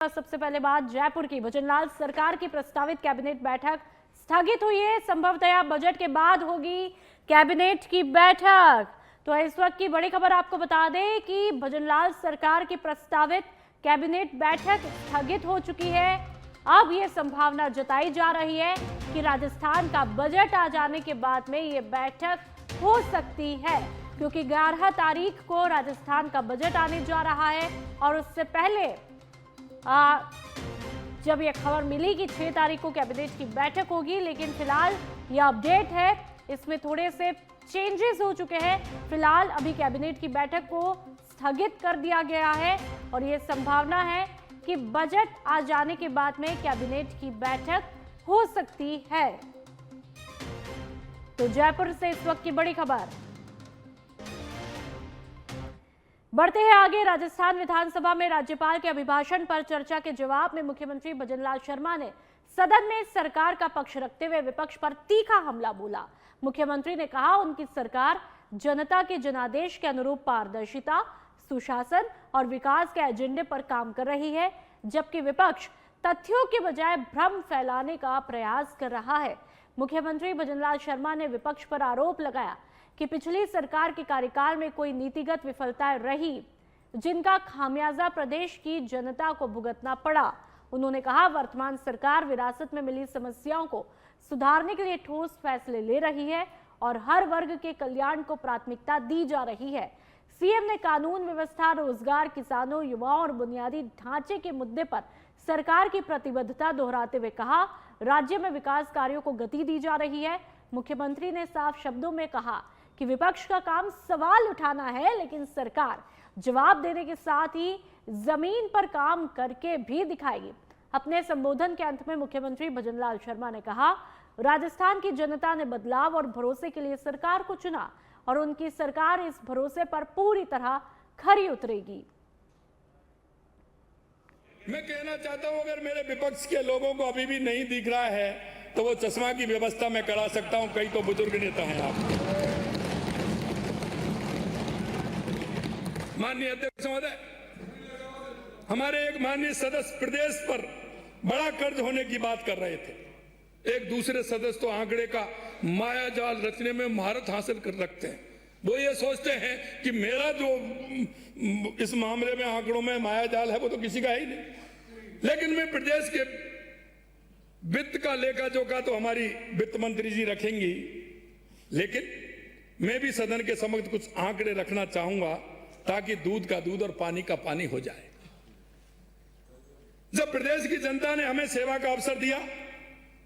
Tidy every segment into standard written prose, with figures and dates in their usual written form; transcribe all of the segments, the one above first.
सबसे पहले बात जयपुर की। भजनलाल सरकार की प्रस्तावित कैबिनेट बैठक स्थगित हुई है। संभवतः बजट के बाद होगी कैबिनेट की बैठक। तो इस वक्त की बड़ी खबर आपको बता दें कि भजनलाल सरकार की प्रस्तावित कैबिनेट बैठक स्थगित हो चुकी है। अब यह संभावना जताई जा रही है कि राजस्थान का बजट आ जाने के बाद में यह बैठक हो सकती है, क्योंकि 11 तारीख को राजस्थान का बजट आने जा रहा है और उससे पहले जब यह खबर मिली कि 6 तारीख को कैबिनेट की बैठक होगी, लेकिन फिलहाल यह अपडेट है, इसमें थोड़े से चेंजेस हो चुके हैं। फिलहाल अभी कैबिनेट की बैठक को स्थगित कर दिया गया है और यह संभावना है कि बजट आ जाने के बाद में कैबिनेट की बैठक हो सकती है। तो जयपुर से इस वक्त की बड़ी खबर। बढ़ते हैं आगे। राजस्थान विधानसभा में राज्यपाल के अभिभाषण पर चर्चा के जवाब में मुख्यमंत्री भजनलाल शर्मा ने सदन में सरकार का पक्ष रखते हुए विपक्ष पर तीखा हमला बोला। मुख्यमंत्री ने कहा उनकी सरकार जनता के जनादेश के अनुरूप पारदर्शिता, सुशासन और विकास के एजेंडे पर काम कर रही है, जबकि विपक्ष तथ्यों के बजाय भ्रम फैलाने का प्रयास कर रहा है। मुख्यमंत्री भजनलाल शर्मा ने विपक्ष पर आरोप लगाया कि पिछली सरकार के कार्यकाल में कोई नीतिगत विफलताएं रही, जिनका खामियाजा प्रदेश की जनता को भुगतना पड़ा। उन्होंने कहा वर्तमान सरकार विरासत में मिली समस्याओं को सुधारने के लिए ठोस फैसले ले रही है और हर वर्ग के कल्याण को प्राथमिकता दी जा रही है। सीएम ने कानून व्यवस्था, रोजगार, किसानों, युवाओं और बुनियादी ढांचे के मुद्दे पर सरकार की प्रतिबद्धता दोहराते हुए कहा राज्य में विकास कार्यों को गति दी जा रही है। मुख्यमंत्री ने साफ शब्दों में कहा कि विपक्ष का काम सवाल उठाना है, लेकिन सरकार जवाब देने के साथ ही जमीन पर काम करके भी दिखाएगी। अपने संबोधन के अंत में मुख्यमंत्री भजनलाल शर्मा ने कहा राजस्थान की जनता ने बदलाव और भरोसे के लिए सरकार को चुना और उनकी सरकार इस भरोसे पर पूरी तरह खरी उतरेगी। मैं कहना चाहता हूं, अगर मेरे विपक्ष के लोगों को अभी भी नहीं दिख रहा है तो वो चश्मा की व्यवस्था मैं करा सकता हूं। कई तो बुजुर्ग नेता हैं आप। माननीय अध्यक्ष महोदय, हमारे एक माननीय सदस्य प्रदेश पर बड़ा कर्ज होने की बात कर रहे थे। एक दूसरे सदस्य तो आंकड़े का माया जाल रचने में महारत हासिल कर रखते हैं। वो ये सोचते हैं कि मेरा जो इस मामले में आंकड़ों में माया जाल है वो तो किसी का ही नहीं। लेकिन मैं प्रदेश के वित्त का लेखा जोखा तो हमारी वित्त मंत्री जी रखेंगी, लेकिन मैं भी सदन के समक्ष कुछ आंकड़े रखना चाहूंगा ताकि दूध का दूध और पानी का पानी हो जाए। जब प्रदेश की जनता ने हमें सेवा का अवसर दिया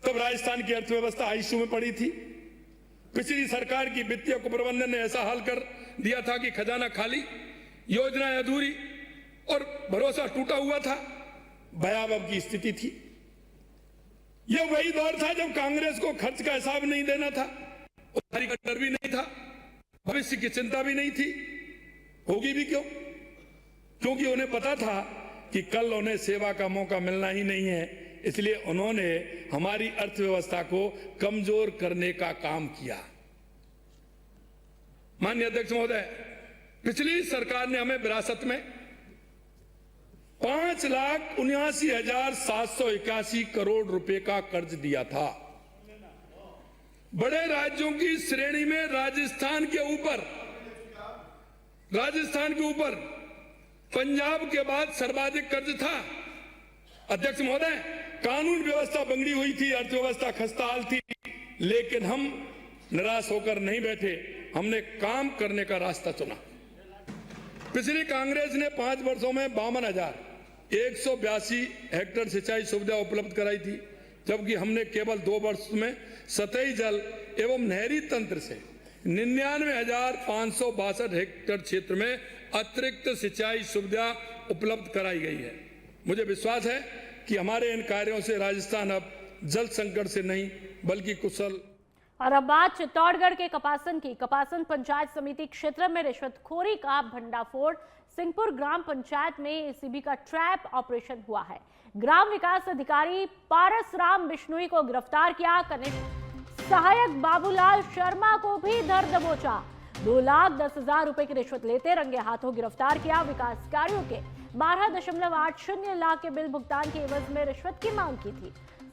तब राजस्थान की अर्थव्यवस्था आईसीयू में पड़ी थी। पिछली सरकार की वित्तीय कुप्रबंधन ने ऐसा हाल कर दिया था कि खजाना खाली, योजनाएं अधूरी और भरोसा टूटा हुआ था। भयावह की स्थिति थी। यह वही दौर था जब कांग्रेस को खर्च का हिसाब नहीं देना था, उधारी का डर भी नहीं था, भविष्य की चिंता भी नहीं थी। होगी भी क्यों? क्योंकि उन्हें पता था कि कल उन्हें सेवा का मौका मिलना ही नहीं है। इसलिए उन्होंने हमारी अर्थव्यवस्था को कमजोर करने का काम किया। माननीय अध्यक्ष महोदय, पिछली सरकार ने हमें विरासत में 5,79,781 करोड़ रुपए का कर्ज दिया था। बड़े राज्यों की श्रेणी में राजस्थान के ऊपर पंजाब के बाद सर्वाधिक कर्ज था। अध्यक्ष महोदय, कानून व्यवस्था बंगड़ी हुई थी, अर्थव्यवस्था खस्ताहाल थी, लेकिन हम निराश होकर नहीं बैठे। हमने काम करने का रास्ता चुना। पिछली कांग्रेस ने 5 वर्षों में 52,182 हेक्टेयर सिंचाई सुविधा उपलब्ध कराई थी, जबकि हमने केवल 2 वर्ष में सतही जल एवं नहरी तंत्र से 99,562 हेक्टेयर क्षेत्र में अतिरिक्त सिंचाई सुविधा उपलब्ध कराई गई है। मुझे विश्वास है कि हमारे इन कार्यों से राजस्थान अब जल संकट से नहीं बल्कि कुशल। और अब बात चित्तौड़गढ़ के कपासन की। कपासन पंचायत समिति क्षेत्र में रिश्वतखोरी का भंडाफोड़। सिंहपुर ग्राम पंचायत में एसीबी का ट्रैप ऑपरेशन हुआ है। ग्राम विकास अधिकारी पारस राम बिश्नोई को गिरफ्तार किया। कनिष्ठ सहायक बाबूलाल शर्मा को भी धर दबोचा। 2,10,000 रुपए की रिश्वत लेते रंगे हाथों गिरफ्तार किया। विकास कार्यों के 12.80 लाख के बिल भुगतान के एवज में रिश्वत की मांग की थी।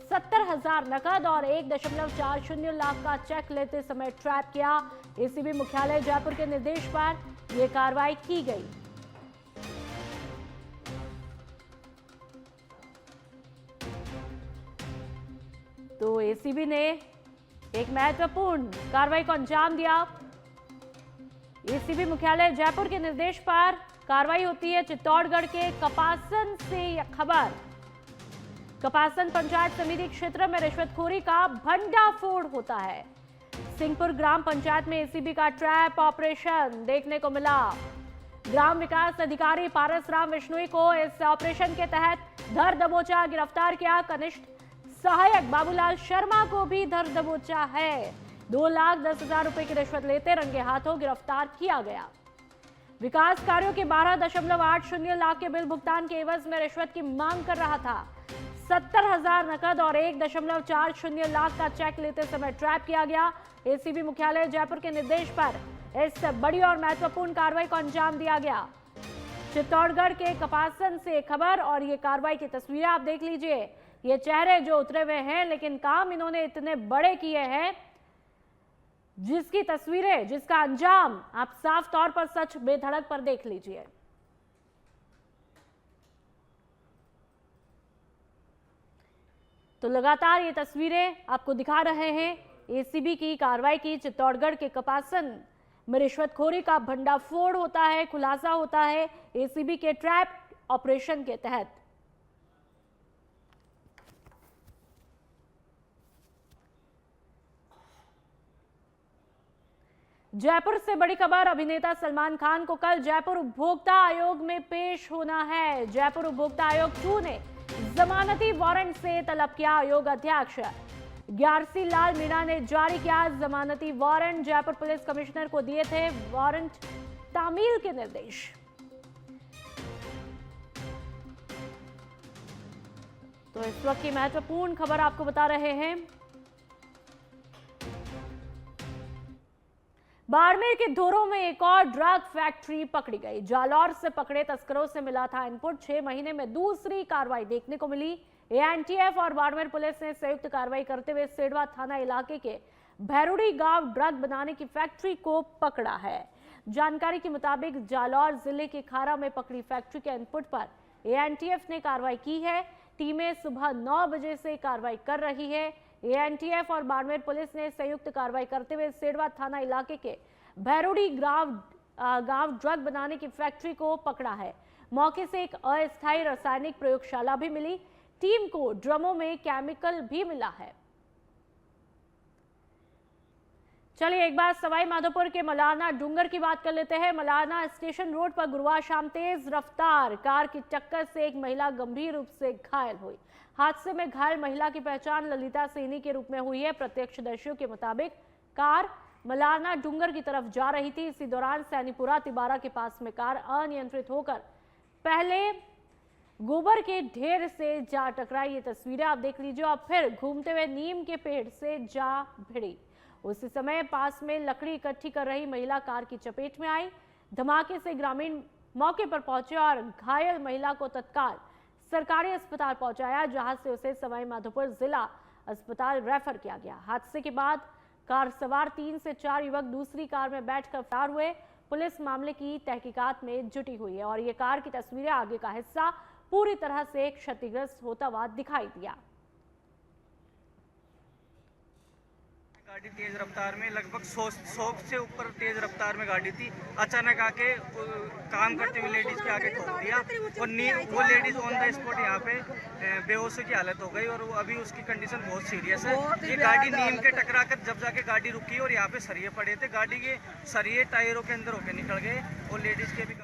70,000 नकद और 1.40 लाख का चेक लेते समय ट्रैप किया। एसीबी मुख्यालय जयपुर के निर्देश पर यह कार्रवाई की गई। तो एसीबी ने एक महत्वपूर्ण कार्रवाई को अंजाम दिया। एसीबी मुख्यालय जयपुर के निर्देश पर कार्रवाई होती है। चित्तौड़गढ़ के कपासन से यह खबर। कपासन पंचायत समिति क्षेत्र में रिश्वतखोरी का भंडाफोड़ होता है। सिंहपुर ग्राम पंचायत में एसीबी का ट्रैप ऑपरेशन देखने को मिला। ग्राम विकास अधिकारी पारस राम विश्नोई को इस ऑपरेशन के तहत धर दबोचा गिरफ्तार किया। कनिष्ठ सहायक बाबूलाल शर्मा को भी धर दबोचा है। 2,10,000 रुपए की रिश्वत लेते रंगे हाथों गिरफ्तार किया गया। विकास कार्यों के 12.80 लाख के बिल भुगतान के एवज में रिश्वत की मांग कर रहा था। 70,000 नकद और 1.40 लाख का चेक लेते समय ट्रैप किया गया। एसीबी मुख्यालय जयपुर के निर्देश पर इस बड़ी और महत्वपूर्ण कार्रवाई को अंजाम दिया गया। चित्तौड़गढ़ के कपासन से खबर और ये कार्रवाई की तस्वीरें आप देख लीजिए। ये चेहरे जो उतरे हुए हैं, लेकिन काम इन्होंने इतने बड़े किए हैं जिसकी तस्वीरें, जिसका अंजाम आप साफ तौर पर सच बेधड़क पर देख लीजिए। तो लगातार ये तस्वीरें आपको दिखा रहे हैं एसीबी की कार्रवाई की। चित्तौड़गढ़ के कपासन में रिश्वतखोरी का भंडाफोड़ होता है, खुलासा होता है एसीबी के ट्रैप ऑपरेशन के तहत। जयपुर से बड़ी खबर। अभिनेता सलमान खान को कल जयपुर उपभोक्ता आयोग में पेश होना है। जयपुर उपभोक्ता आयोग 2 ने जमानती वारंट से तलब किया। आयोग अध्यक्ष ग्यारसी लाल मीणा ने जारी किया जमानती वारंट। जयपुर पुलिस कमिश्नर को दिए थे वारंट तामील के निर्देश। तो इस वक्त की महत्वपूर्ण खबर आपको बता रहे हैं। बाड़मेर के धोरों में एक और ड्रग फैक्ट्री पकड़ी गई। जालौर से पकड़े तस्करों से मिला था इनपुट। 6 महीने में दूसरी कार्रवाई देखने को मिली। एएनटीएफ और बाड़मेर पुलिस ने संयुक्त कार्रवाई करते हुए सेडवा थाना इलाके के भैरुड़ी गांव ड्रग बनाने की फैक्ट्री को पकड़ा है। जानकारी के मुताबिक जालौर जिले के खारा में पकड़ी फैक्ट्री के इनपुट पर एएनटीएफ ने कार्रवाई की है। टीमें सुबह 9 बजे से कार्रवाई कर रही है। एएनटीएफ और बाड़मेर पुलिस ने संयुक्त कार्रवाई करते हुए सेडवा थाना इलाके के भैरुड़ी गांव ड्रग बनाने की फैक्ट्री को पकड़ा है। मौके से एक अस्थायी रासायनिक प्रयोगशाला भी मिली। टीम को ड्रमों में केमिकल भी मिला है। चलिए एक बार सवाई माधोपुर के मलारना डूंगर की बात कर लेते हैं। मलारना स्टेशन रोड पर गुरुवार शाम तेज रफ्तार कार की टक्कर से एक महिला गंभीर रूप से घायल हुई। हादसे में घायल महिला की पहचान ललिता सैनी के रूप में हुई है। प्रत्यक्षदर्शियों के मुताबिक कार मलारना डूंगर की तरफ जा रही थी। इसी दौरान सैनीपुरा तिबारा के पास में कार अनियंत्रित होकर पहले गोबर के ढेर से जा टकराई। ये तस्वीरें आप देख लीजिए। और फिर घूमते हुए नीम के पेड़ से जा भिड़ी। उसी समय पास में लकड़ी इकट्ठी कर रही महिला कार की चपेट में आई। धमाके से ग्रामीण मौके पर पहुंचे और घायल महिला को तत्काल सरकारी अस्पताल पहुंचाया, जहां से उसे सवाई माधोपुर जिला अस्पताल रेफर किया गया। हादसे के बाद कार सवार 3 से 4 युवक दूसरी कार में बैठकर फरार हुए। पुलिस मामले की तहकीकात में जुटी हुई है और ये कार की तस्वीरें आगे का हिस्सा पूरी तरह से क्षतिग्रस्त होता हुआ दिखाई दिया। गाड़ी तेज रफ्तार में लगभग 100 से ऊपर तेज रफ्तार में गाड़ी थी। अचानक आके काम करते हुए लेडीज के आगे ठोक दिया और वो लेडीज ऑन द स्पॉट यहाँ पे बेहोशी की हालत हो गई और अभी उसकी कंडीशन बहुत सीरियस है। ये गाड़ी नीम के टकरा कर जब जाके गाड़ी रुकी और यहाँ पे सरिये पड़े थे, गाड़ी के सरिये टायरों के अंदर होकर निकल गए और लेडीज के भी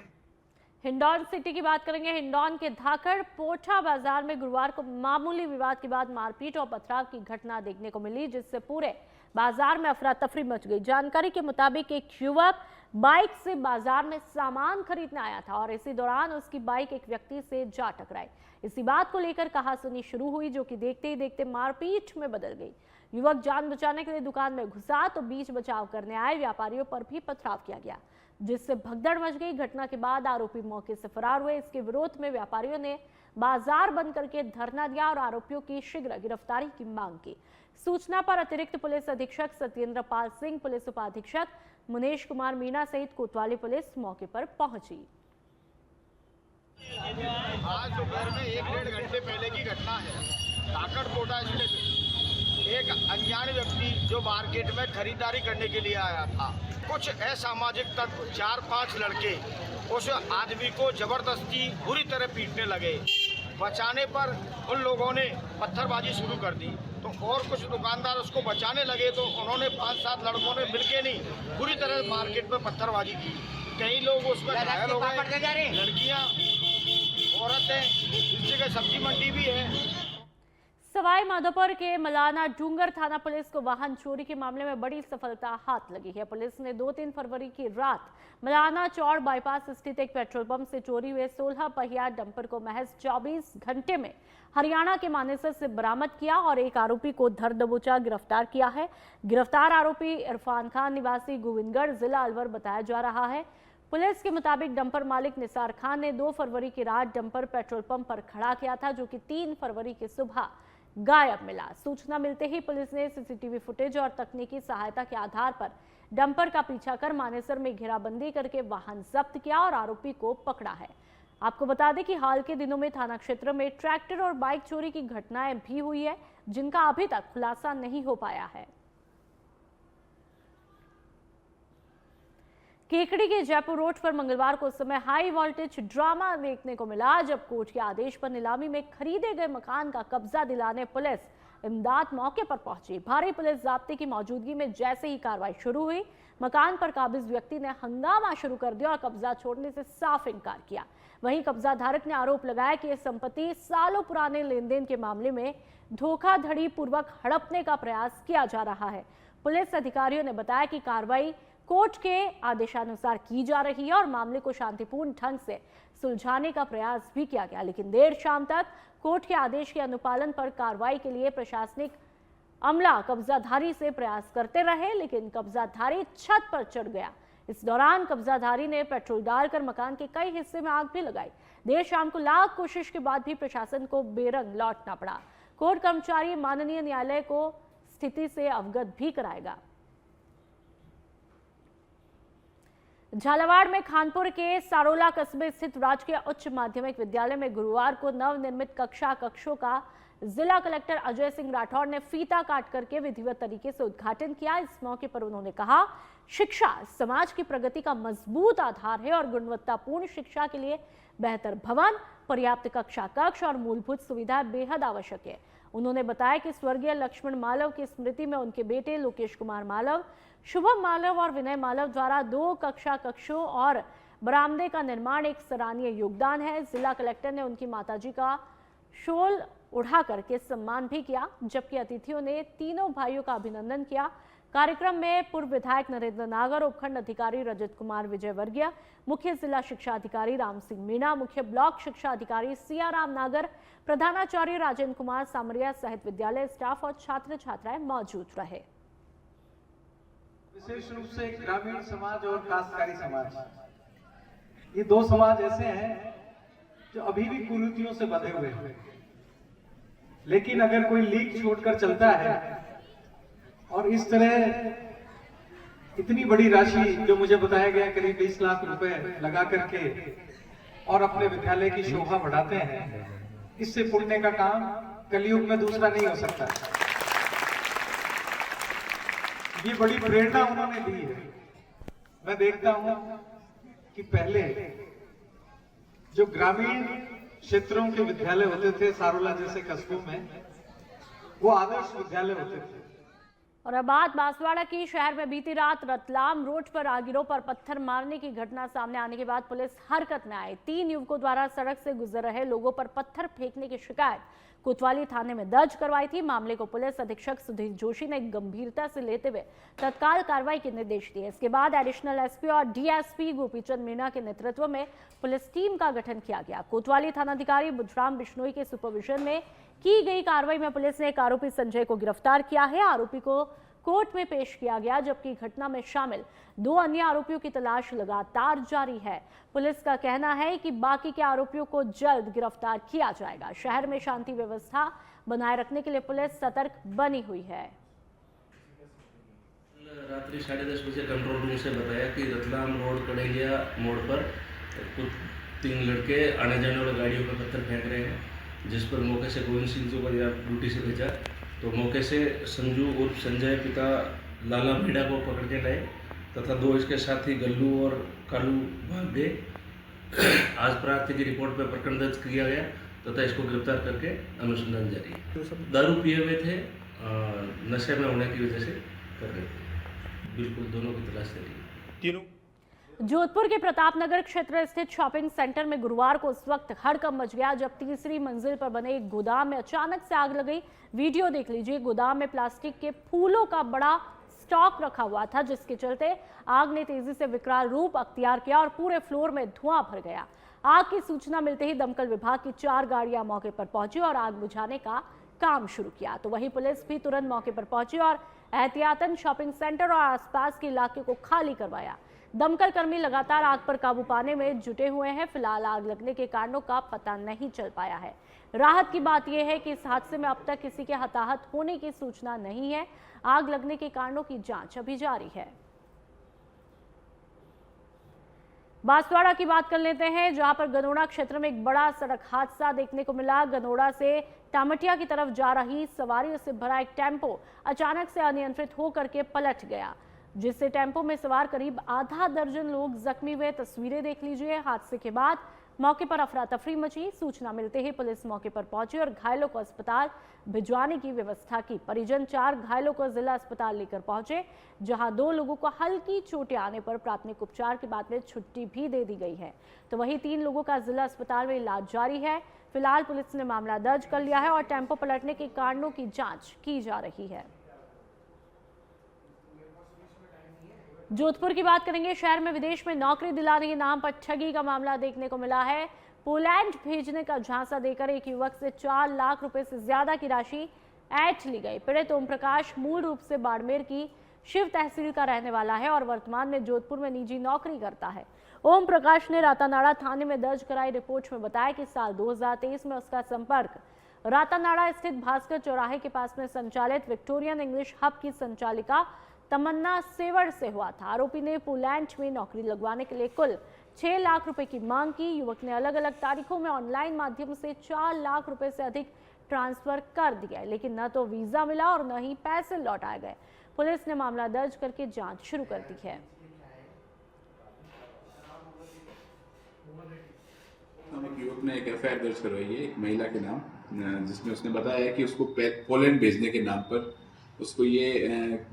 हिंडौन सिटी की बात करेंगे। हिंडौन के धाकड़ पोठा बाजार में गुरुवार को मामूली विवाद के बाद मारपीट और पथराव की घटना देखने को मिली, जिससे पूरे बाजार में अफरा तफरी मच गई। जानकारी के मुताबिक एक युवक बाइक से बाजार में सामान खरीदने आया था और इसी दौरान उसकी बाइक एक व्यक्ति से जा टकराई। इसी बात को लेकर कहासुनी शुरू हुई, जो कि देखते ही देखते मारपीट में बदल गई। युवक जान बचाने के लिए दुकान में घुसा तो बीच बचाव करने आए व्यापारियों पर भी पथराव किया गया। जिससे भगदड़ मच गई। घटना के बाद आरोपी मौके से फरार हुए। इसके विरोध में व्यापारियों ने बाजार बंद करके धरना दिया और आरोपियों की शीघ्र गिरफ्तारी की मांग की। सूचना पर अतिरिक्त पुलिस अधीक्षक सत्येंद्र पाल सिंह, पुलिस उपाधीक्षक मुनेश कुमार मीणा सहित कोतवाली पुलिस मौके पर पहुंची। आज दोपहर में 1-1.5 घंटे पहले की घटना है। काकड़कोटा स्थित एक अनजान व्यक्ति जो मार्केट में खरीदारी करने के लिए आया था, कुछ असामाजिक तत्व 4-5 लड़के उस आदमी को जबरदस्ती बुरी तरह पीटने लगे। बचाने पर उन लोगों ने पत्थरबाजी शुरू कर दी, तो और कुछ दुकानदार उसको बचाने लगे तो उन्होंने 5-7 लड़कों ने मिलके नहीं बुरी तरह मार्केट में पत्थरबाजी की। कई लोग उसमें घायल हो गए, लड़कियां, औरतें, इस जगह सब्जी मंडी भी है। सवाई माधोपुर के मलाना डूंगर थाना पुलिस को वाहन चोरी के मामले में बड़ी सफलता हाथ लगी है। पुलिस ने 2-3 फरवरी की रात मलाना चौड़ बाईपास स्थित एक पेट्रोल पंप से चोरी हुए 16 पहिया डंपर को महज 24 घंटे में हरियाणा के मानेसर से बरामद किया और एक आरोपी को धर दबोचा गिरफ्तार किया है। गिरफ्तार आरोपी इरफान खान निवासी गोविंदगढ़, जिला अलवर बताया जा रहा है। पुलिस के मुताबिक डंपर मालिक निसार खान ने 2 फरवरी की रात डंपर पेट्रोल पंप पर खड़ा किया था, जो कि 3 फरवरी की सुबह गायब मिला। सूचना मिलते ही पुलिस ने सीसीटीवी फुटेज और तकनीकी सहायता के आधार पर डंपर का पीछा कर मानेसर में घेराबंदी करके वाहन जब्त किया और आरोपी को पकड़ा है। आपको बता दें कि हाल के दिनों में थाना क्षेत्र में ट्रैक्टर और बाइक चोरी की घटनाएं भी हुई है, जिनका अभी तक खुलासा नहीं हो पाया है। केकड़ी के जयपुर रोड पर मंगलवार को उस समय हाई वोल्टेज ड्रामा देखने को मिला, जब कोर्ट के आदेश पर नीलामी में खरीदे गए मकान का कब्जा दिलाने पुलिस इमदाद मौके पर पहुंची। भारी पुलिस जाब्ते की मौजूदगी में जैसे ही कार्रवाई शुरू हुई, मकान पर काबिज व्यक्ति ने हंगामा शुरू कर दिया और कब्जा छोड़ने से साफ इनकार किया। वहीं कब्जा धारक ने आरोप लगाया कि यह संपत्ति सालों पुराने लेन देन के मामले में धोखाधड़ी पूर्वक हड़पने का प्रयास किया जा रहा है। पुलिस अधिकारियों ने बताया कि कार्रवाई कोर्ट के आदेशानुसार की जा रही है और मामले को शांतिपूर्ण ढंग से सुलझाने का प्रयास भी किया गया, लेकिन देर शाम तक कोर्ट के आदेश के अनुपालन पर कार्रवाई के लिए प्रशासनिक अमला कब्जाधारी से प्रयास करते रहे, लेकिन कब्जाधारी छत पर चढ़ गया। इस दौरान कब्जाधारी ने पेट्रोल डालकर मकान के कई हिस्से में आग भी लगाई। देर शाम को लाख कोशिश के बाद भी प्रशासन को बेरंग लौटना पड़ा। कोर्ट कर्मचारी माननीय न्यायालय को स्थिति से अवगत भी कराएगा। झालावाड़ में खानपुर के सारोला कस्बे स्थित राजकीय उच्च माध्यमिक विद्यालय में गुरुवार को नवनिर्मित कक्षों का जिला कलेक्टर अजय सिंह राठौड़ ने फीता काट करके विधिवत तरीके से उद्घाटन किया। इस मौके पर उन्होंने कहा, शिक्षा समाज की प्रगति का मजबूत आधार है और गुणवत्तापूर्ण शिक्षा के लिए बेहतर भवन, पर्याप्त कक्ष और मूलभूत सुविधाएं बेहद आवश्यक है। उन्होंने बताया कि स्वर्गीय लक्ष्मण मालव की स्मृति में उनके बेटे लोकेश कुमार मालव, शुभम मालव और विनय मालव द्वारा 2 कक्षों और बरामदे का निर्माण एक सराहनीय योगदान है। जिला कलेक्टर ने उनकी माताजी का शॉल उड़ा करके सम्मान भी किया, जबकि अतिथियों ने तीनों भाइयों का अभिनंदन किया। कार्यक्रम में पूर्व विधायक नरेंद्र नागर, उपखंड अधिकारी रजत कुमार विजयवर्गीय, मुख्य जिला शिक्षा अधिकारी राम सिंह मीणा, मुख्य ब्लॉक शिक्षा अधिकारी सियाराम नागर, प्रधानाचार्य राजेंद्र कुमार सामरिया सहित विद्यालय स्टाफ और छात्र छात्राएं मौजूद रहे। विशेष रूप से ग्रामीण समाज और काश्तकारी समाज, ये 2 समाज ऐसे हैं जो अभी भी कुरीतियों से बंधे हुए हैं। लेकिन अगर कोई लीक छोड़कर चलता है और इस तरह इतनी बड़ी राशि जो मुझे बताया गया करीब 20 लाख रुपए लगा करके और अपने विद्यालय की शोभा बढ़ाते हैं, इससे पुण्य का काम कलयुग में दूसरा नहीं हो सकता। ये बड़ी प्रेरणा उन्होंने दी है। मैं देखता हूं कि पहले जो ग्रामीण क्षेत्रों के विद्यालय होते थे, सारोला जैसे कस्बों में, वो आदर्श विद्यालय होते थे। और अब बात बांसवाड़ा की। शहर में बीती रात रतलाम रोड पर राहगीरों पर पत्थर मारने की घटना सामने आने के बाद पुलिस हरकत में आई। 3 युवकों द्वारा सड़क से गुजर रहे लोगों पर पत्थर फेंकने की शिकायत कोतवाली थाने में दर्ज करवाई थी। मामले को पुलिस अधीक्षक सुधीर जोशी ने गंभीरता से लेते हुए तत्काल कार्रवाई के निर्देश दिए। इसके बाद एडिशनल एसपी और डीएसपी गोपीचंद मीणा के नेतृत्व में पुलिस टीम का गठन किया गया। कोतवाली थानाधिकारी बुधराम बिश्नोई के सुपरविजन में की गई कार्रवाई में पुलिस ने एक आरोपी संजय को गिरफ्तार किया है। आरोपी को कोर्ट में पेश किया गया, जबकि घटना में शामिल 2 अन्य आरोपियों की तलाश लगातार जारी है। पुलिस का कहना है कि बाकी के आरोपियों को जल्द गिरफ्तार किया जाएगा। शहर में शांति व्यवस्था बनाए रखने के लिए पुलिस सतर्क बनी हुई है। रात्रि 10:30 बजे कंट्रोल रूम से बताया कि रतलाम रोड कड़ेलिया मोड़ पर कुछ 3 लड़के आने जाने वाली गाड़ियों पर पत्थर फेंक रहे हैं, जिस पर मौके से गोविंद सिंह जो को ड्यूटी से भेजा, तो मौके से संजू उर्फ संजय पिता लाला भीड़ा को पकड़ के लाए तथा 2 इसके साथी गल्लू और कालू भाग गए। आज प्रार्थी की रिपोर्ट पर प्रकरण दर्ज किया गया तथा इसको गिरफ्तार करके अनुसंधान जारी है। दारू पिए हुए थे, नशे में होने की वजह से कर रहे थे। बिल्कुल दोनों की तलाश चली। जोधपुर के प्रतापनगर क्षेत्र स्थित शॉपिंग सेंटर में गुरुवार को उस वक्त हड़कंप मच गया जब तीसरी मंजिल पर बने एक गोदाम में अचानक से आग लग गई। वीडियो देख लीजिए। गोदाम में प्लास्टिक के फूलों का बड़ा स्टॉक रखा हुआ था, जिसके चलते आग ने तेजी से विकराल रूप अख्तियार किया और पूरे फ्लोर में धुआं भर गया। आग की सूचना मिलते ही दमकल विभाग की 4 गाड़ियां मौके पर पहुंची और आग बुझाने का काम शुरू किया। तो वहीं पुलिस भी तुरंत मौके पर पहुंची और एहतियातन शॉपिंग सेंटर और आसपास के इलाके को खाली करवाया। दमकल कर्मी लगातार आग पर काबू पाने में जुटे हुए हैं। फिलहाल आग लगने के कारणों का पता नहीं चल पाया है। राहत की बात यह है कि इस हादसे में अब तक किसी के हताहत होने की सूचना नहीं है। आग लगने के कारणों की जांच अभी जारी है। बांसवाड़ा की बात कर लेते हैं, जहां पर गनोड़ा क्षेत्र में एक बड़ा सड़क हादसा देखने को मिला। गनोड़ा से टामटिया की तरफ जा रही सवारियों से भरा एक टेम्पो अचानक से अनियंत्रित होकर के पलट गया, जिससे टेम्पो में सवार करीब आधा दर्जन लोग जख्मी हुए। तस्वीरें देख लीजिए। हादसे के बाद मौके पर अफरा तफरी मची। सूचना मिलते ही पुलिस मौके पर पहुंची और घायलों को अस्पताल भिजवाने की व्यवस्था की। परिजन 4 घायलों को जिला अस्पताल लेकर पहुंचे, जहां 2 लोगों को हल्की चोटें आने पर प्राथमिक उपचार के बाद में छुट्टी भी दे दी गई है। तो वहीं 3 लोगों का जिला अस्पताल में इलाज जारी है। फिलहाल पुलिस ने मामला दर्ज कर लिया है और टेम्पो पलटने के कारणों की जांच की जा रही है। जोधपुर की बात करेंगे। शहर में विदेश में नौकरी दिलाने के नाम पर ठगी का मामला देखने को मिला है। पोलैंड भेजने का झांसा देकर एक युवक से 4 लाख रुपए से ज्यादा की राशि ऐंठ ली गई। पीड़ित ओम प्रकाश मूल रूप से बाड़मेर की शिव तहसील का रहने वाला है और वर्तमान में जोधपुर में निजी नौकरी करता है। ओम प्रकाश ने रातानाड़ा थाने में दर्ज कराई रिपोर्ट में बताया कि साल 2023 में उसका संपर्क रातानाड़ा स्थित भास्कर चौराहे के पास में संचालित विक्टोरियन इंग्लिश हब की संचालिका तमन्ना सेवर से हुआ था। आरोपी ने पोलैंड में नौकरी लगवाने के लिए कुल 6 लाख रुपए की मांग की। युवक ने अलग अलग तारीखों में ऑनलाइन माध्यम से 4 लाख रुपए से अधिक ट्रांसफर कर दिया, लेकिन न तो वीजा मिला और न ही पैसे लौटाए गए। पुलिस ने मामला दर्ज करके जांच शुरू कर दी है। एक युवक ने एक एफआईआर दर्ज करवाई है एक महिला के नाम, जिसमें उसने बताया कि उसको पोलैंड भेजने के नाम पर उसको ये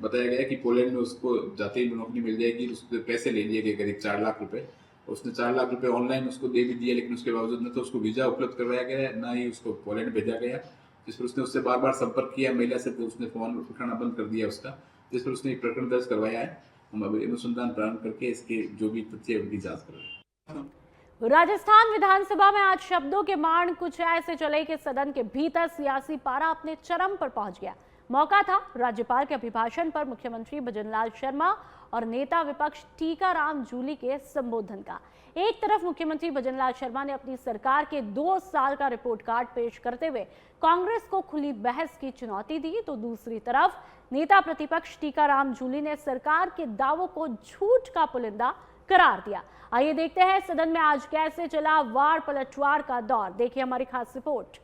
बताया गया कि पोलैंड में उसको जाते ही नौकरी मिल जाएगी। उससे पैसे ले लिए गए करीब 4 लाख रुपए। उसने 4 लाख रुपए ऑनलाइन उसको दे भी दिया, लेकिन उसके बावजूद न तो उसको वीजा उपलब्ध करवाया गया, ना ही उसको पोलैंड भेजा गया। जिस पर उसने उससे बार बार संपर्क किया महिला से, तो उसने फोन उठाना बंद कर दिया उसका, जिस पर उसने एक प्रकरण दर्ज करवाया है। हम अभी अनुसंधान प्रारंभ करके इसके जो भी तथ्य उनकी जाँच कर रहे हैं। राजस्थान विधानसभा में आज शब्दों के बाण कुछ ऐसे चले कि सदन के भीतर सियासी पारा अपने चरम पर पहुंच गया। मौका था राज्यपाल के अभिभाषण पर मुख्यमंत्री भजनलाल शर्मा और नेता विपक्ष टीकाराम जूली के संबोधन का। एक तरफ मुख्यमंत्री भजनलाल शर्मा ने अपनी सरकार के 2 साल का रिपोर्ट कार्ड पेश करते हुए कांग्रेस को खुली बहस की चुनौती दी, तो दूसरी तरफ नेता प्रतिपक्ष टीकाराम जूली ने सरकार के दावों को झूठ का पुलिंदा करार दिया। आइए देखते हैं सदन में आज कैसे चला वार पलटवार का दौर। देखिए हमारी खास रिपोर्ट।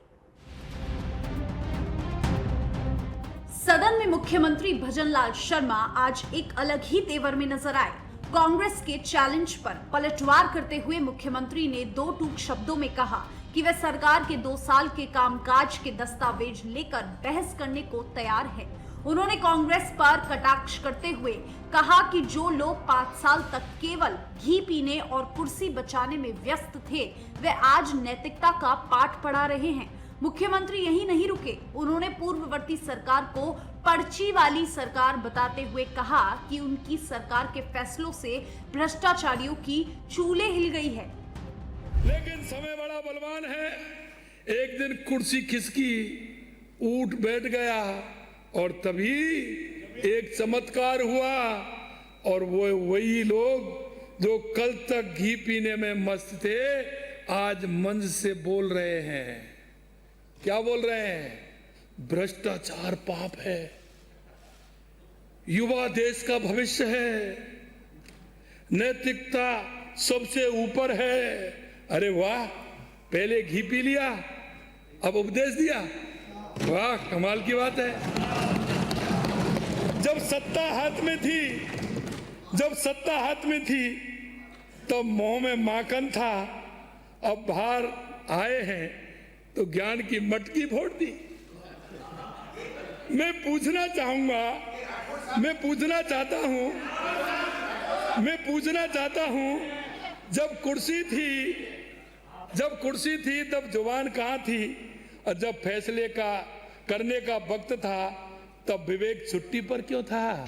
सदन में मुख्यमंत्री भजनलाल शर्मा आज एक अलग ही तेवर में नजर आए। कांग्रेस के चैलेंज पर पलटवार करते हुए मुख्यमंत्री ने 2 टूक शब्दों में कहा कि वे सरकार के 2 साल के कामकाज के दस्तावेज लेकर बहस करने को तैयार है। उन्होंने कांग्रेस पर कटाक्ष करते हुए कहा कि जो लोग 5 साल तक केवल घी पीने और कुर्सी बचाने में व्यस्त थे, वे आज नैतिकता का पाठ पढ़ा रहे हैं। मुख्यमंत्री यही नहीं रुके, उन्होंने पूर्ववर्ती सरकार को पर्ची वाली सरकार बताते हुए कहा कि उनकी सरकार के फैसलों से भ्रष्टाचारियों की चूल्हे हिल गई है। लेकिन समय बड़ा बलवान है। एक दिन कुर्सी खिसकी, ऊठ बैठ गया और तभी एक चमत्कार हुआ और वो वही लोग जो कल तक घी पीने में मस्त थे आज मंच से बोल रहे हैं। क्या बोल रहे हैं? भ्रष्टाचार पाप है, युवा देश का भविष्य है, नैतिकता सबसे ऊपर है। अरे वाह, पहले घी पी लिया, अब उपदेश दिया। वाह, कमाल की बात है। जब सत्ता हाथ में थी तब मुंह में माखन था, अब बाहर आए हैं तो ज्ञान की मटकी फोड़ दी। मैं पूछना चाहता हूं जब कुर्सी थी तब जुबान कहां थी, और जब फैसले का करने का वक्त था तब विवेक छुट्टी पर क्यों था?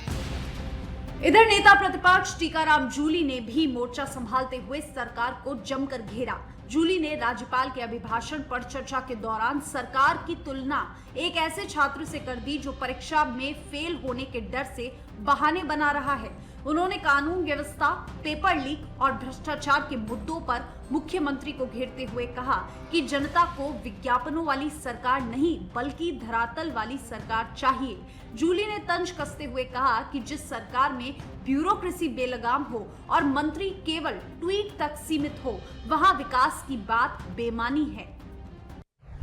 इधर नेता प्रतिपक्ष टीकाराम जूली ने भी मोर्चा संभालते हुए सरकार को जमकर घेरा। जूली ने राज्यपाल के अभिभाषण पर चर्चा के दौरान सरकार की तुलना एक ऐसे छात्र से कर दी जो परीक्षा में फेल होने के डर से बहाने बना रहा है। उन्होंने कानून व्यवस्था, पेपर लीक और भ्रष्टाचार के मुद्दों पर मुख्यमंत्री को घेरते हुए कहा कि जनता को विज्ञापनों वाली सरकार नहीं बल्कि धरातल वाली सरकार चाहिए। जूली ने तंज कसते हुए कहा कि जिस सरकार में ब्यूरोक्रेसी बेलगाम हो और मंत्री केवल ट्वीट तक सीमित हो, वहां विकास की बात बेमानी है।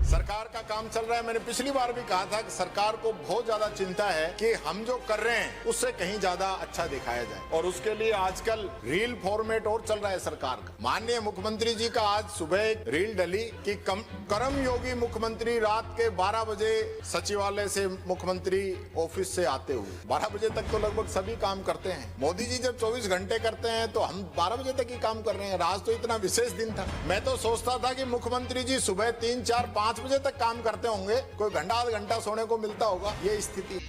सरकार का काम चल रहा है। मैंने पिछली बार भी कहा था कि सरकार को बहुत ज्यादा चिंता है कि हम जो कर रहे हैं उससे कहीं ज्यादा अच्छा दिखाया जाए, और उसके लिए आजकल रील फॉर्मेट और चल रहा है सरकार का। माननीय मुख्यमंत्री जी का आज सुबह एक रील डली कि कर्म योगी मुख्यमंत्री रात के 12 बजे सचिवालय से मुख्यमंत्री ऑफिस से आते हुए 12 बजे तक तो लगभग सभी काम करते हैं। मोदी जी जब 24 घंटे करते हैं तो हम 12 बजे तक ही काम कर रहे हैं। आज तो इतना विशेष दिन था, मैं तो सोचता था कि मुख्यमंत्री जी सुबह 3, 4, 5 बजे तक काम करते होंगे, कोई घंटा आधा घंटा सोने को मिलता होगा। ये स्थिति।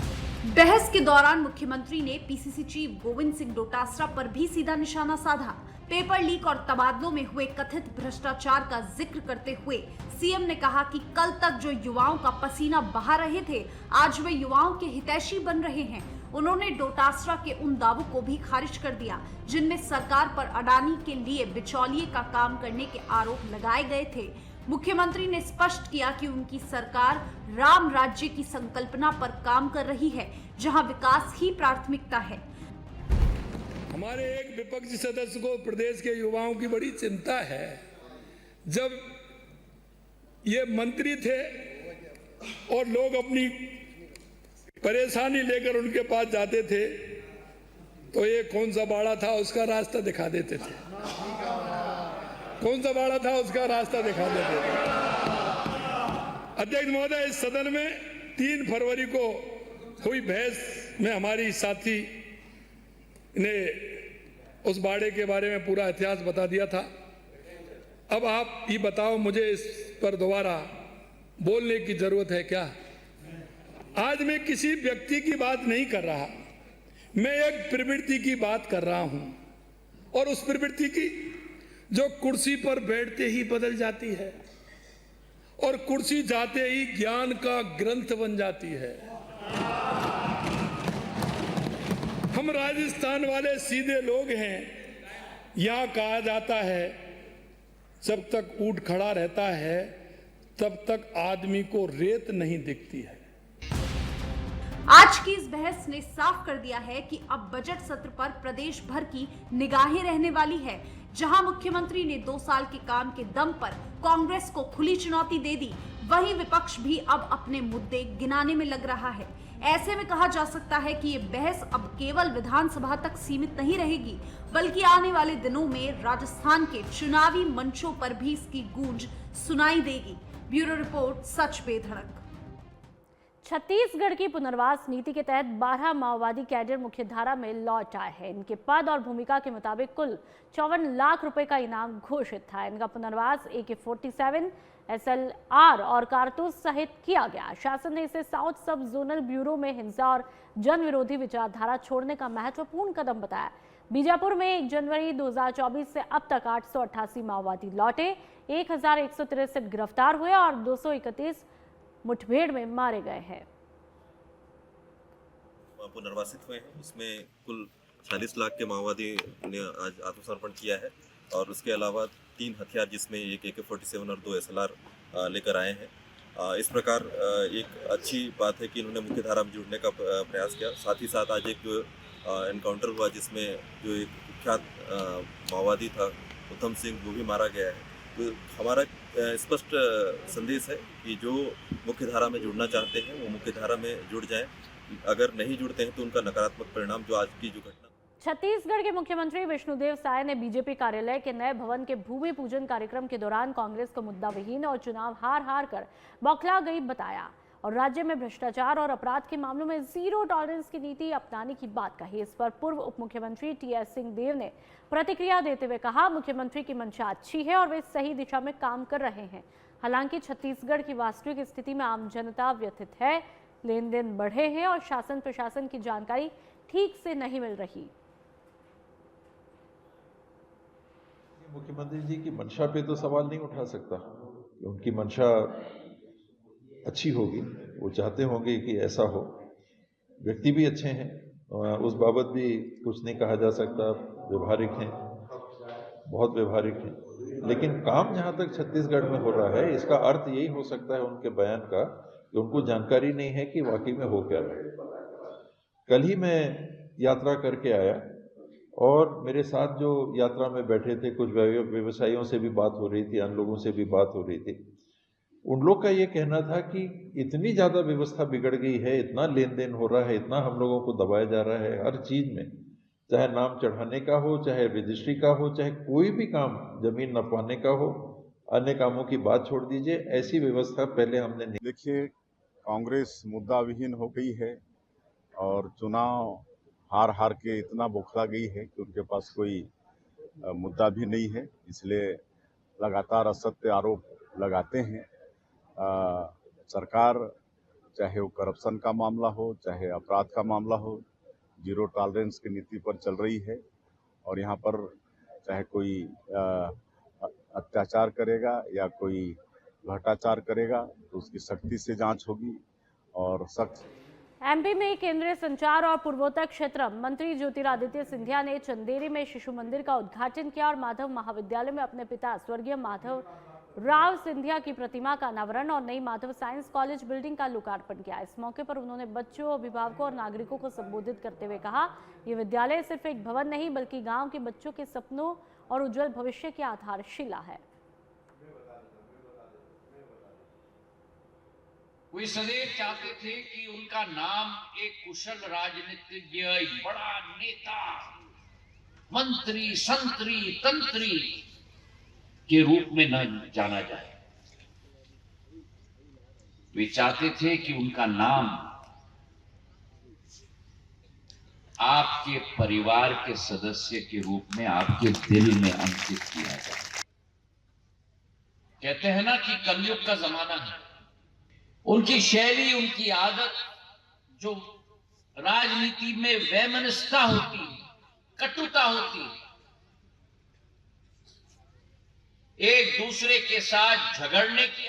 बहस के दौरान मुख्यमंत्री ने पीसीसी चीफ गोविंद सिंह डोटासरा पर भी सीधा निशाना साधा। पेपर लीक और तबादलों में हुए कथित भ्रष्टाचार का जिक्र करते हुए सीएम ने कहा कि कल तक जो युवाओं का पसीना बहा रहे थे, आज वे युवाओं के हितैषी बन रहे हैं। उन्होंने डोटासरा के उन दावों को भी खारिज कर दिया जिनमें सरकार पर अडानी के लिए बिचौलिए का काम करने के आरोप लगाए गए थे। मुख्यमंत्री ने स्पष्ट किया कि उनकी सरकार राम राज्य की संकल्पना पर काम कर रही है, जहां विकास ही प्राथमिकता है। हमारे एक विपक्षी सदस्य को प्रदेश के युवाओं की बड़ी चिंता है। जब ये मंत्री थे और लोग अपनी परेशानी लेकर उनके पास जाते थे तो ये कौन सा बाड़ा था उसका रास्ता दिखा देते थे, कौन सा बाड़ा था उसका रास्ता दिखा देते थे। अध्यक्ष महोदय, इस सदन में 3 फरवरी को हुई बहस में हमारी साथी ने उस बाड़े के बारे में पूरा इतिहास बता दिया था। अब आप ये बताओ, मुझे इस पर दोबारा बोलने की जरूरत है क्या? आज मैं किसी व्यक्ति की बात नहीं कर रहा, मैं एक प्रवृत्ति की बात कर रहा हूं, और उस प्रवृत्ति की जो कुर्सी पर बैठते ही बदल जाती है और कुर्सी जाते ही ज्ञान का ग्रंथ बन जाती है। हम राजस्थान वाले सीधे लोग हैं। यहां कहा जाता है जब तक ऊंट खड़ा रहता है तब तक आदमी को रेत नहीं दिखती है। आज की इस बहस ने साफ कर दिया है कि अब बजट सत्र पर प्रदेश भर की निगाहें रहने वाली है। जहां मुख्यमंत्री ने 2 साल के काम के दम पर कांग्रेस को खुली चुनौती दे दी, वहीं विपक्ष भी अब अपने मुद्दे गिनाने में लग रहा है। ऐसे में कहा जा सकता है कि ये बहस अब केवल विधानसभा तक सीमित नहीं रहेगी, बल्कि आने वाले दिनों में राजस्थान के चुनावी मंचों पर भी इसकी गूंज सुनाई देगी। ब्यूरो रिपोर्ट, सच पे धड़क। छत्तीसगढ़ की पुनर्वास नीति के तहत 12 माओवादी कैडर मुख्यधारा में लौट आए हैं। इनके पद और भूमिका के मुताबिक कुल 54 लाख रुपए का इनाम घोषित था। इनका पुनर्वास AK-47, SLR और कारतूस सहित किया गया। शासन ने इसे साउथ सब जोनल ब्यूरो में हिंसा और जन विरोधी विचारधारा छोड़ने का महत्वपूर्ण कदम बताया। बीजापुर में 1 जनवरी 2024 से अब तक 888 माओवादी लौटे, 1163 गिरफ्तार हुए और 231 मुठभेड़ में मारे गए हैं। पुनर्वासित हुए हैं। उसमें कुल 40 लाख के माओवादी ने आज आत्मसमर्पण किया है और उसके अलावा 3 हथियार जिसमें एक AK-47 और 2 SLR लेकर आए हैं। इस प्रकार एक अच्छी बात है कि इन्होंने मुख्यधारा में जुड़ने का प्रयास किया। साथ ही साथ आज एक जो एनकाउंटर हुआ जिसमें जो एक कुख्यात माओवादी था उत्तम सिंह, वो भी मारा गया है। तो हमारा स्पष्ट संदेश है कि जो मुख्यधारा में जुड़ना चाहते हैं वो मुख्यधारा में जुड़ जाएं। अगर नहीं जुड़ते हैं तो उनका नकारात्मक परिणाम जो आज की जो घटना। छत्तीसगढ़ के मुख्यमंत्री विष्णुदेव साय ने बीजेपी कार्यालय के नए भवन के भूमि पूजन कार्यक्रम के दौरान कांग्रेस को मुद्दाविहीन और चुनाव हार कर बौखला गई बताया और राज्य में भ्रष्टाचार और अपराध के मामलों में जीरो टॉलरेंस की नीति अपनाने की बात कही। इस पर पूर्व उप मुख्यमंत्री TS सिंहदेव ने प्रतिक्रिया देते हुए कहा, मुख्यमंत्री की मंशा अच्छी है और वे सही दिशा में काम कर रहे हैं। हालांकि छत्तीसगढ़ की वास्तविक स्थिति में आम जनता व्यथित है, लेन देन बढ़े हैं और शासन प्रशासन की जानकारी ठीक से नहीं मिल रही। मुख्यमंत्री जी की मंशा पे तो सवाल नहीं उठा सकता। उनकी मंशा अच्छी होगी, वो चाहते होंगे कि ऐसा हो। व्यक्ति भी अच्छे हैं, उस बाबत भी कुछ नहीं कहा जा सकता। व्यवहारिक हैं, बहुत व्यवहारिक हैं। लेकिन काम जहाँ तक छत्तीसगढ़ में हो रहा है, इसका अर्थ यही हो सकता है उनके बयान का कि उनको जानकारी नहीं है कि वाकई में हो क्या रहा है। कल ही मैं यात्रा करके आया और मेरे साथ जो यात्रा में बैठे थे, कुछ व्यवसायियों से भी बात हो रही थी, अन्य लोगों से भी बात हो रही थी। उन लोग का ये कहना था कि इतनी ज़्यादा व्यवस्था बिगड़ गई है, इतना लेन देन हो रहा है, इतना हम लोगों को दबाया जा रहा है हर चीज़ में, चाहे नाम चढ़ाने का हो, चाहे रजिस्ट्री का हो, चाहे कोई भी काम जमीन नपवाने का हो, अन्य कामों की बात छोड़ दीजिए। ऐसी व्यवस्था पहले हमने नहीं। देखिए, कांग्रेस मुद्दा विहीन हो गई है और चुनाव हार के इतना बौखला गई है कि उनके पास कोई मुद्दा भी नहीं है, इसलिए लगातार असत्य आरोप लगाते हैं। सरकार चाहे वो करप्शन का मामला हो, चाहे अपराध का मामला हो, जीरो टॉलरेंस की नीति पर चल रही है और यहाँ पर चाहे कोई अत्याचार करेगा या कोई भ्रष्टाचार करेगा तो उसकी सख्ती से जांच होगी और सख्त। MP में केंद्रीय संचार और पूर्वोत्तर क्षेत्र मंत्री ज्योतिरादित्य सिंधिया ने चंदेरी में शिशु मंदिर का उद्घाटन किया और माधव महाविद्यालय में अपने पिता स्वर्गीय माधव राव सिंधिया की प्रतिमा का अनावरण और नई माधव साइंस कॉलेज बिल्डिंग का लोकार्पण किया। इस मौके पर उन्होंने बच्चों, अभिभावकों और नागरिकों को संबोधित करते हुए कहा, ये विद्यालय सिर्फ एक भवन नहीं बल्कि गांव के बच्चों के सपनों और उज्जवल भविष्य की आधारशिला है। वे सदैव चाहते थे कि उनका नाम एक कुशल राजनीतिज्ञ, एक बड़ा नेता, मंत्री, संतरी, तंत्री के रूप में न जाना जाए। वे चाहते थे कि उनका नाम आपके परिवार के सदस्य के रूप में आपके दिल में अंकित किया जाए। कहते हैं ना कि कलयुग का जमाना है। उनकी शैली, उनकी आदत, जो राजनीति में वैमनस्यता होती है, कटुता होती है, एक दूसरे के साथ झगड़ने की